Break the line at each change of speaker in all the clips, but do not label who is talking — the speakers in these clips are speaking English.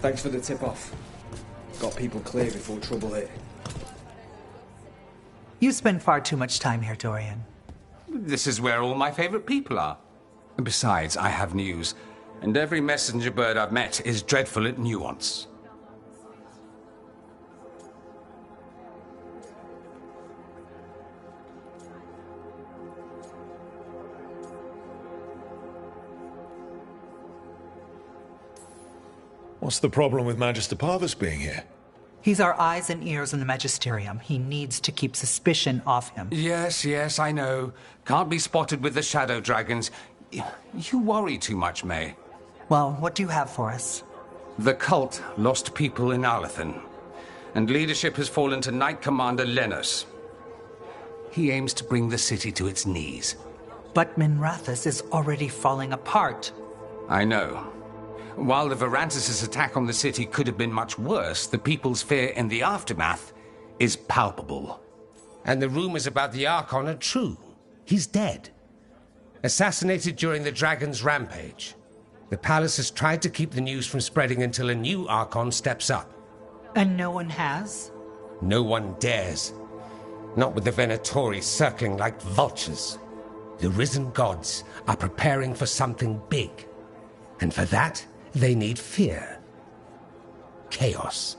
Thanks for the tip-off. Got people clear before trouble hit.
You spend far too much time here, Dorian.
This is where all my favorite people are. Besides, I have news, and every messenger bird I've met is dreadful at nuance.
What's the problem with Magister Parvus being here?
He's our eyes and ears in the Magisterium. He needs to keep suspicion off him.
Yes, I know. Can't be spotted with the shadow dragons. You worry too much, May.
Well, what do you have for us?
The cult lost people in Arlathan, and leadership has fallen to Knight Commander Lenos. He aims to bring the city to its knees.
But Minrathous is already falling apart.
I know. While the Varantis' attack on the city could have been much worse, the people's fear in the aftermath is palpable.
And the rumors about the Archon are true. He's dead. Assassinated during the Dragon's rampage. The palace has tried to keep the news from spreading until a new Archon steps up.
And no one has?
No one dares. Not with the Venatori circling like vultures. The risen gods are preparing for something big. And for that, they need fear. Chaos.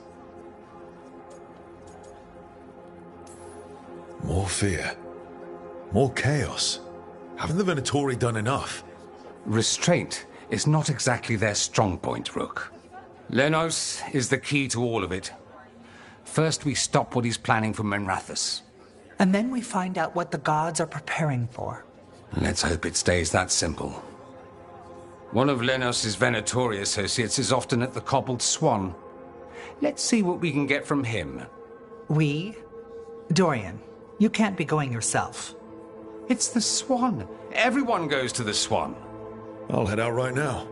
More fear. More chaos. Haven't the Venatori done enough?
Restraint is not exactly their strong point, Rook. Lenos is the key to all of it. First, we stop what he's planning for Minrathous.
And then we find out what the gods are preparing for.
Let's hope it stays that simple. One of Lenos' Venatori associates is often at the Cobbled Swan. Let's see what we can get from him.
We? Dorian, you can't be going yourself.
It's the Swan. Everyone goes to the Swan.
I'll head out right now.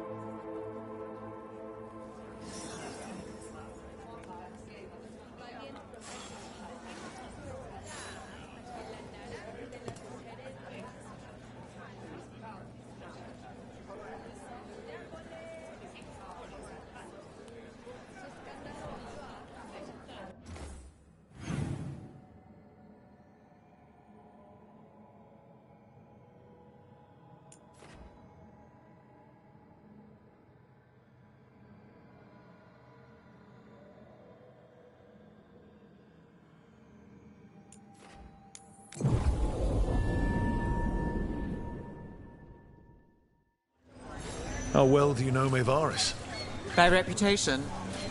How well do you know Maevaris?
By reputation,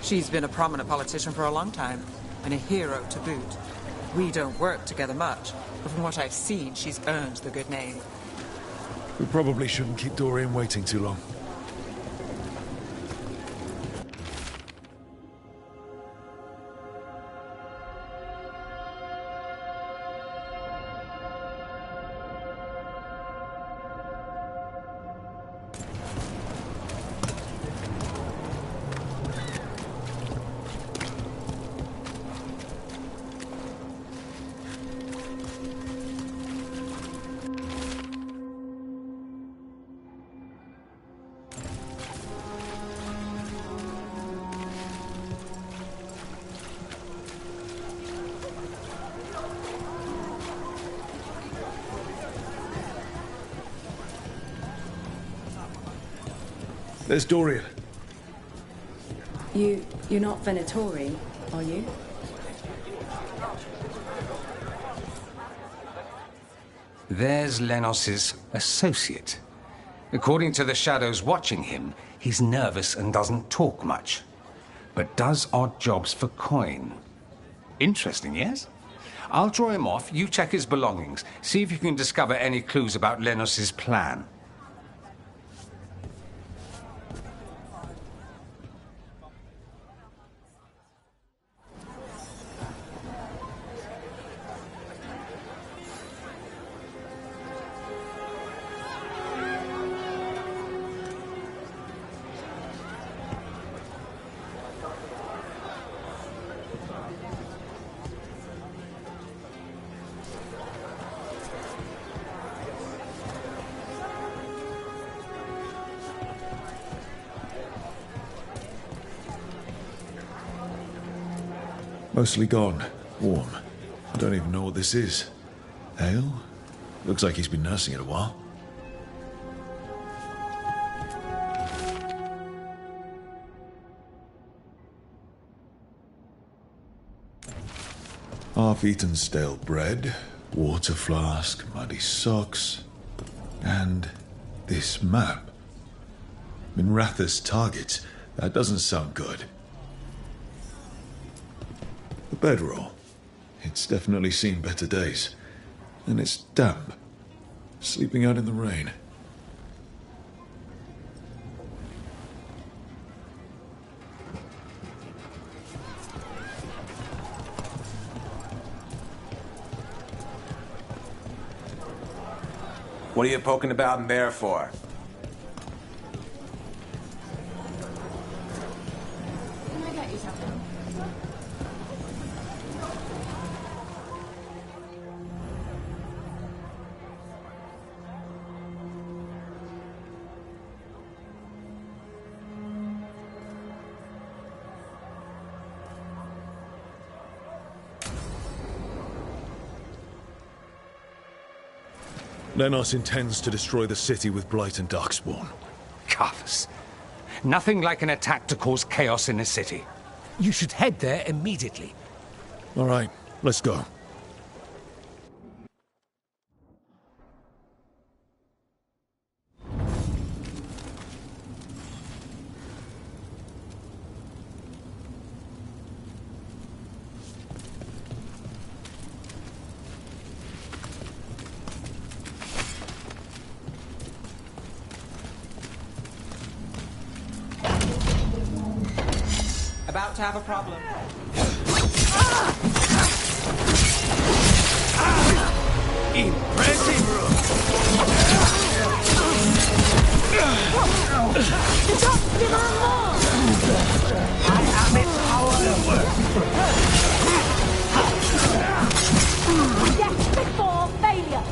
she's been a prominent politician for a long time, and a hero to boot. We don't work together much, but from what I've seen, she's earned the good name.
We probably shouldn't keep Dorian waiting too long. There's Dorian.
You're not Venatori, are you?
There's Lenos' associate. According to the shadows watching him, he's nervous and doesn't talk much, but does odd jobs for coin. Interesting, yes? I'll draw him off, you check his belongings, see if you can discover any clues about Lenos' plan.
Mostly gone. Warm. I don't even know what this is. Ale? Looks like he's been nursing it a while. Half-eaten stale bread, water flask, muddy socks, and this map. Minratha's targets. That doesn't sound good. The bedroll. It's definitely seen better days. And it's damp. Sleeping out in the rain.
What are you poking about in there for?
Can I get you something?
Lenos intends to destroy the city with Blight and Darkspawn.
Carthus. Nothing like an attack to cause chaos in a city.
You should head there immediately.
All right, let's go.
About to have a problem.
Impressive, I am its power.
Death before failure!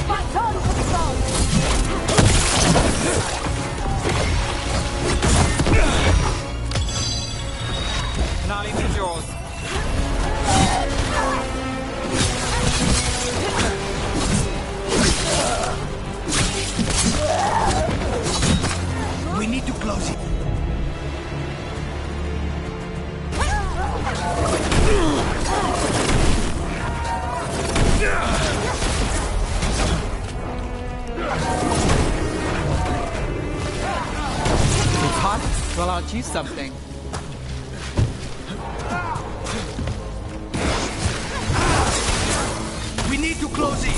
Fight on, Coxon!
Finale is yours.
We need to close it.
It's hot? Well, aren't you something?
We need to close it.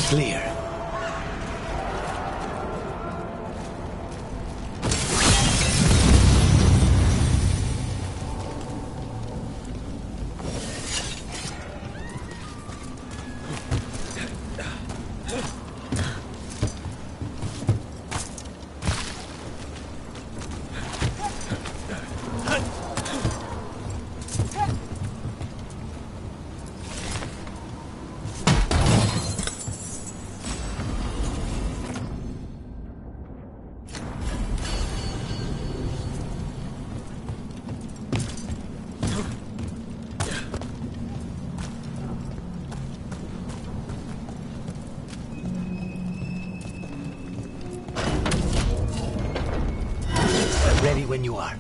Clear. Ready when you are.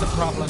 the problem.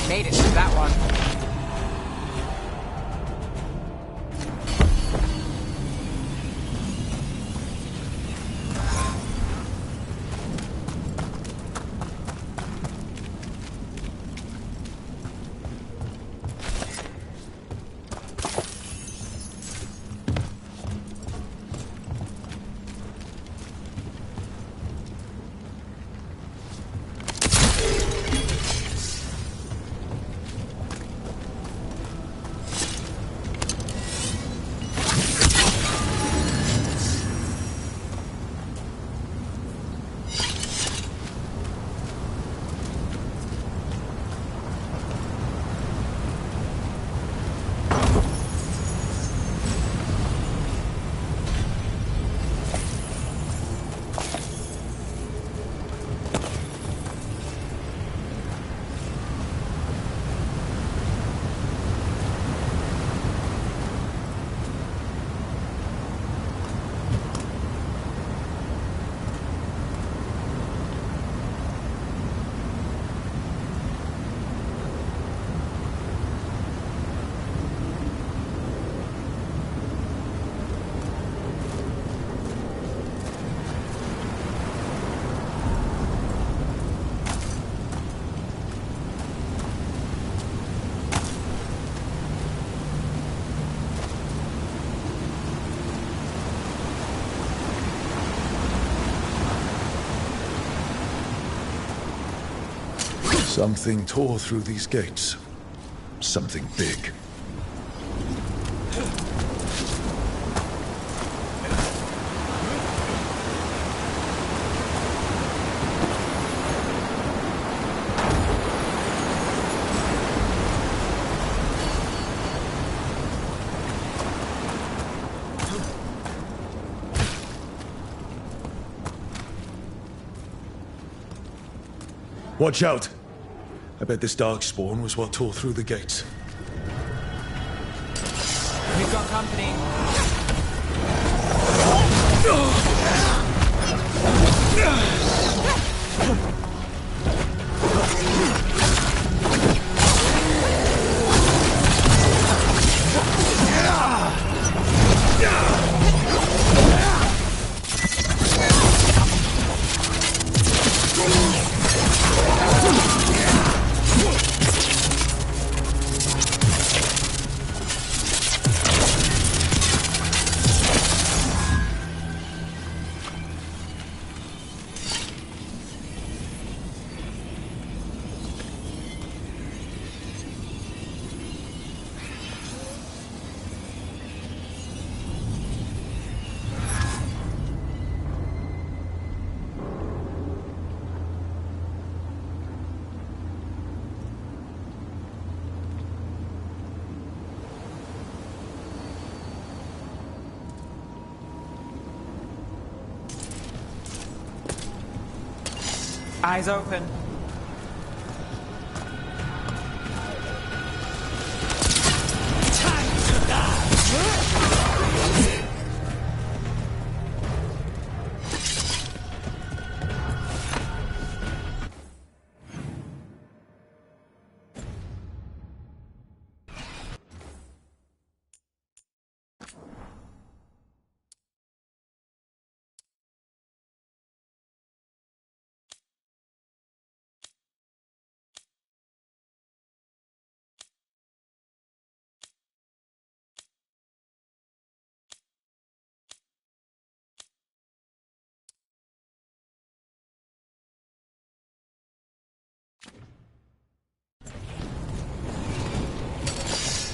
Made it through that one.
Something tore through these gates. Something big. Watch out! I bet this darkspawn was what tore through the gates.
We've got company. Eyes open.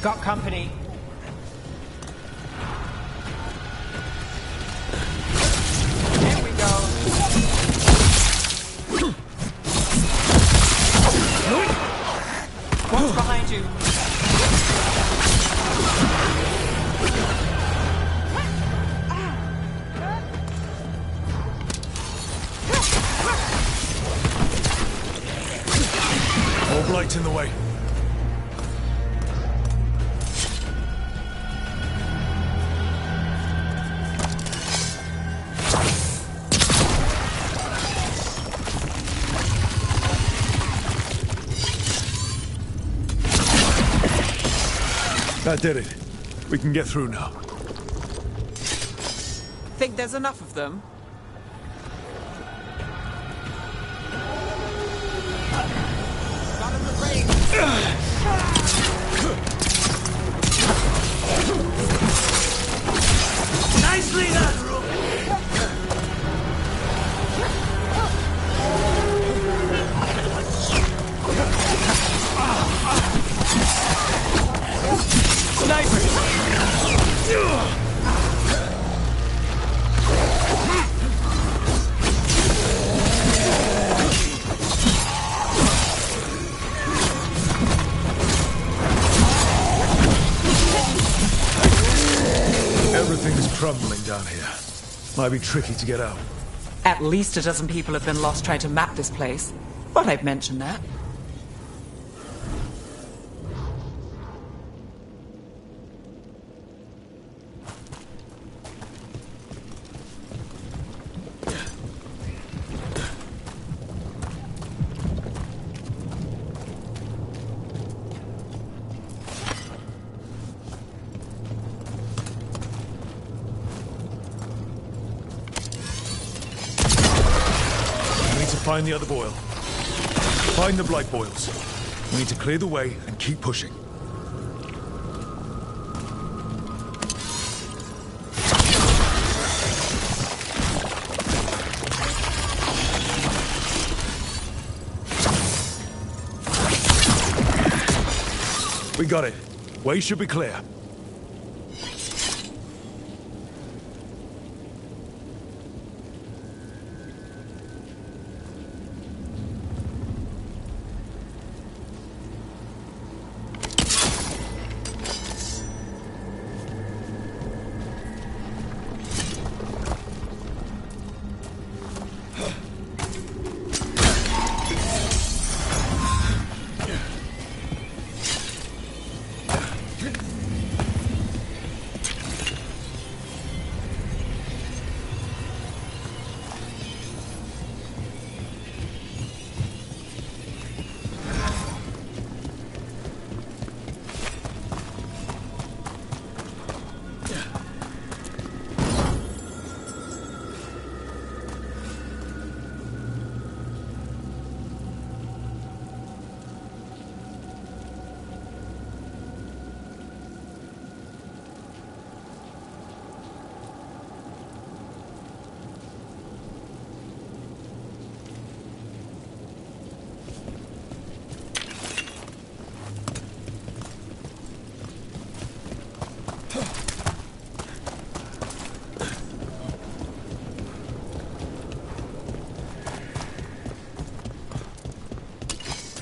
Got company.
Get in the way. That did it. We can get through now.
Think there's enough of them? Not in the range.
Nicely done, Rook.
Everything's crumbling down here. Might be tricky to get out.
At least a dozen people have been lost trying to map this place. But I've mentioned that.
Find the other boil. Find the blight boils. We need to clear the way and keep pushing. We got it. Way should be clear.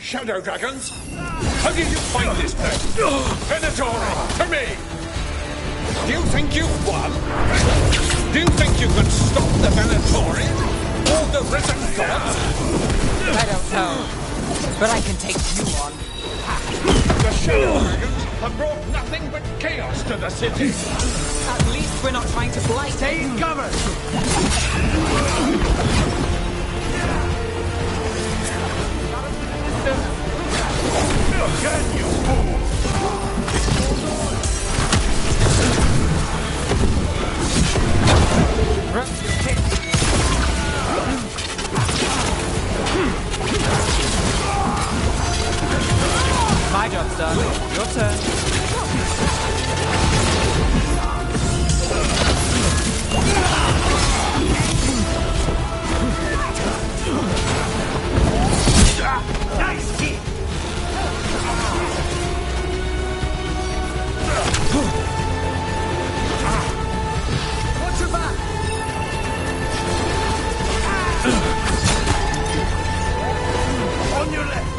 Shadow dragons? How did you find this place? Venatori, to me! Do you think you've won? Do you think you can stop the Venatori? Or the risen gods?
I don't know, but I can take you on.
The Shadow dragons have brought nothing but chaos to the city.
At least we're not trying to blight.
Stay in cover!
Can you fool?
My job's done. Your turn.
Nice hit!
Watch your back!
On your left!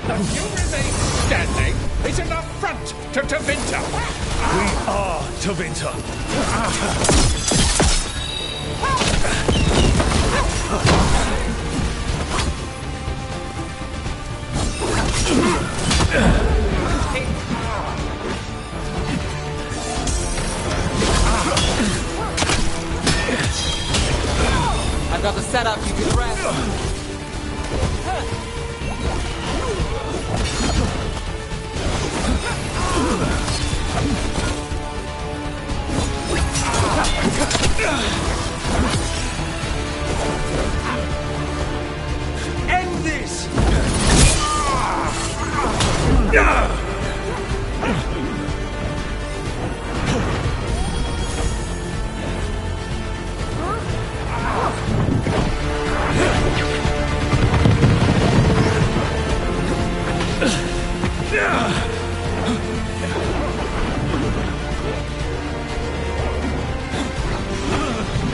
That you remain standing is an affront to Tevinter.
We are Tevinter.
got the setup, you do the rest.
End this!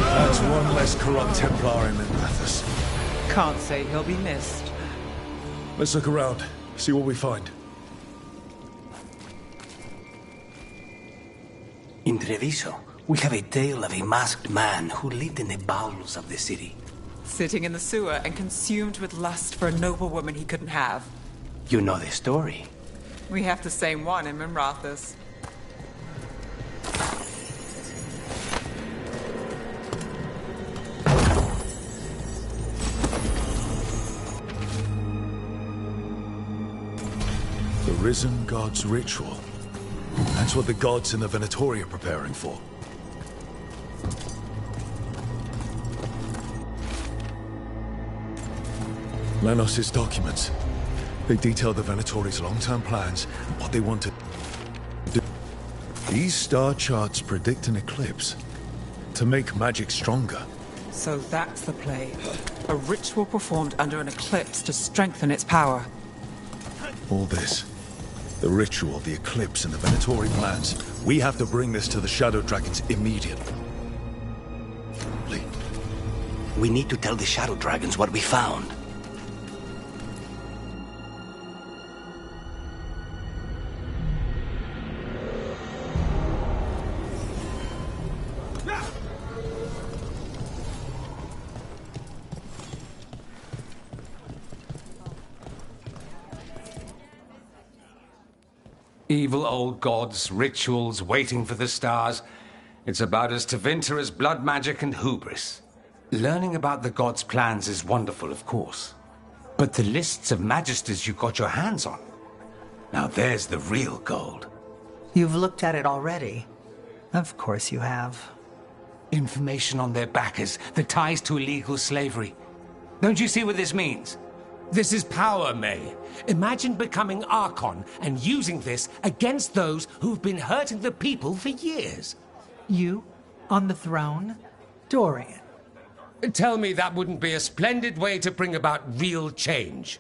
That's one less corrupt Templar in Mathis.
Can't say he'll be missed.
Let's look around, see what we find.
In Treviso, we have a tale of a masked man who lived in the bowels of the city.
Sitting in the sewer and consumed with lust for a noble woman he couldn't have.
You know the story.
We have the same one in Minrathis.
The Risen God's ritual. That's what the gods in the Venatori are preparing for. Lenos' documents. They detail the Venatori's long-term plans and what they want to do. These star charts predict an eclipse to make magic stronger.
So that's the play. A ritual performed under an eclipse to strengthen its power.
All this. The ritual, the eclipse, and the Venatori plans. We have to bring this to the Shadow Dragons immediately.
We need to tell the Shadow Dragons what we found.
Evil old gods, rituals, waiting for the stars. It's about as Tevinter as blood magic and hubris. Learning about the gods' plans is wonderful, of course. But the lists of magisters you got your hands on, now there's the real gold.
You've looked at it already. Of course you have.
Information on their backers, the ties to illegal slavery. Don't you see what this means?
This is power, May. Imagine becoming Archon and using this against those who've been hurting the people for years.
You? On the throne? Dorian.
Tell me that wouldn't be a splendid way to bring about real change.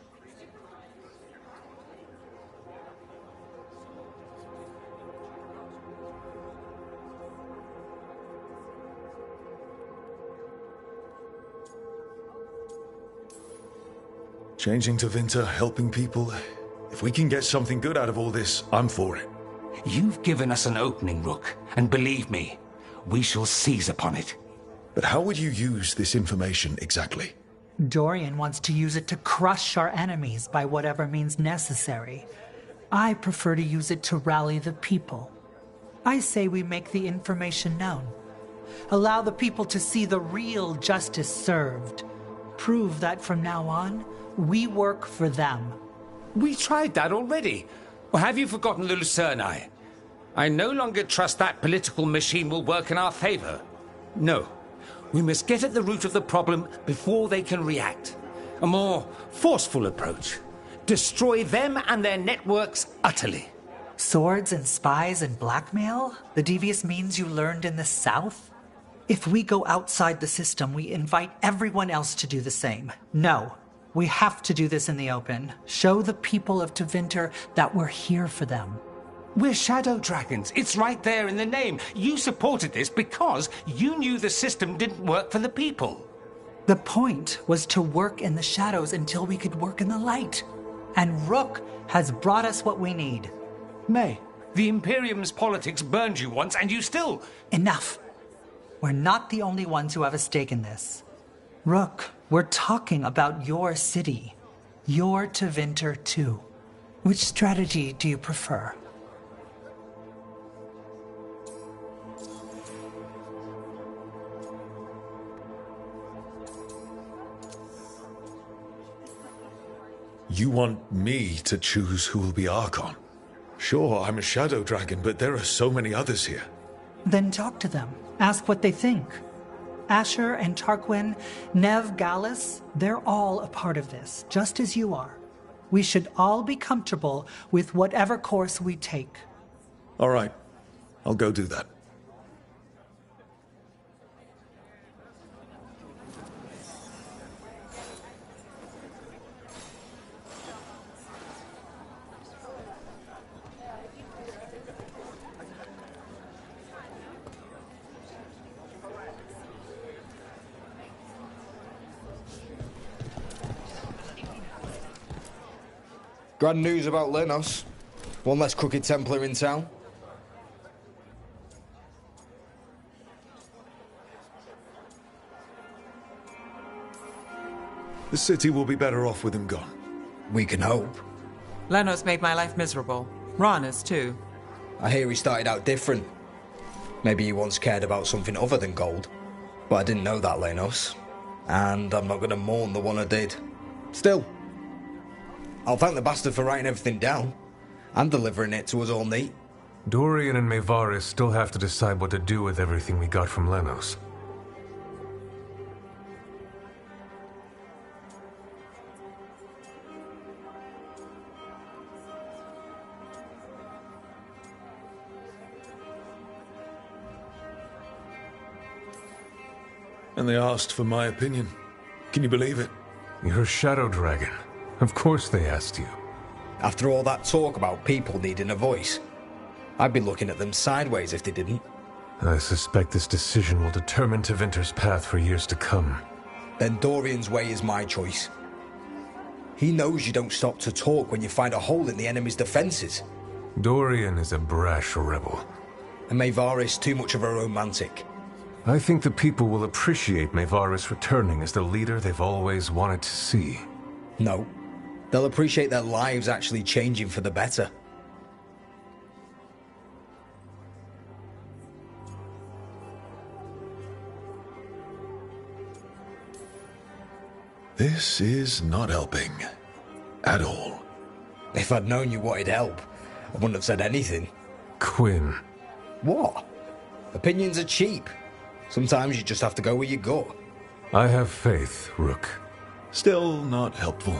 Changing Tevinter, helping people. If we can get something good out of all this, I'm for it.
You've given us an opening, Rook, and believe me, we shall seize upon it.
But how would you use this information exactly?
Dorian wants to use it to crush our enemies by whatever means necessary. I prefer to use it to rally the people. I say we make the information known. Allow the people to see the real justice served. Prove that from now on, we work for them.
We tried that already. Or have you forgotten the Lucerni? I no longer trust that political machine will work in our favor. No. We must get at the root of the problem before they can react. A more forceful approach. Destroy them and their networks utterly.
Swords and spies and blackmail? The devious means you learned in the South? If we go outside the system, we invite everyone else to do the same. No. We have to do this in the open. Show the people of Tevinter that we're here for them.
We're Shadow Dragons. It's right there in the name. You supported this because you knew the system didn't work for the people.
The point was to work in the shadows until we could work in the light. And Rook has brought us what we need.
May, the Imperium's politics burned you once and you still...
Enough. We're not the only ones who have a stake in this. Rook, we're talking about your city. Your Tevinter too. Which strategy do you prefer?
You want me to choose who will be Archon? Sure, I'm a Shadow Dragon, but there are so many others here.
Then talk to them. Ask what they think. Asher and Tarquin, Nev, Gallus, they're all a part of this, just as you are. We should all be comfortable with whatever course we take.
All right. I'll go do that.
Grand news about Lenos. One less crooked Templar in town.
The city will be better off with him gone.
We can hope.
Lenos made my life miserable. Rana's too.
I hear he started out different. Maybe he once cared about something other than gold. But I didn't know that, Lenos. And I'm not going to mourn the one I did. Still, I'll thank the bastard for writing everything down. And delivering it to us all neat.
Dorian and Maevaris still have to decide what to do with everything we got from Lenos.
And they asked for my opinion. Can you believe it?
You're a Shadow Dragon. Of course they asked you.
After all that talk about people needing a voice, I'd be looking at them sideways if they didn't.
I suspect this decision will determine Tevinter's path for years to come.
Then Dorian's way is my choice. He knows you don't stop to talk when you find a hole in the enemy's defenses.
Dorian is a brash rebel.
And Maevaris too much of a romantic.
I think the people will appreciate Maevaris returning as the leader they've always wanted to see.
No. They'll appreciate their lives actually changing for the better.
This is not helping. At all.
If I'd known you wanted help, I wouldn't have said anything.
Quinn.
What? Opinions are cheap. Sometimes you just have to go where you go.
I have faith, Rook.
Still not helpful.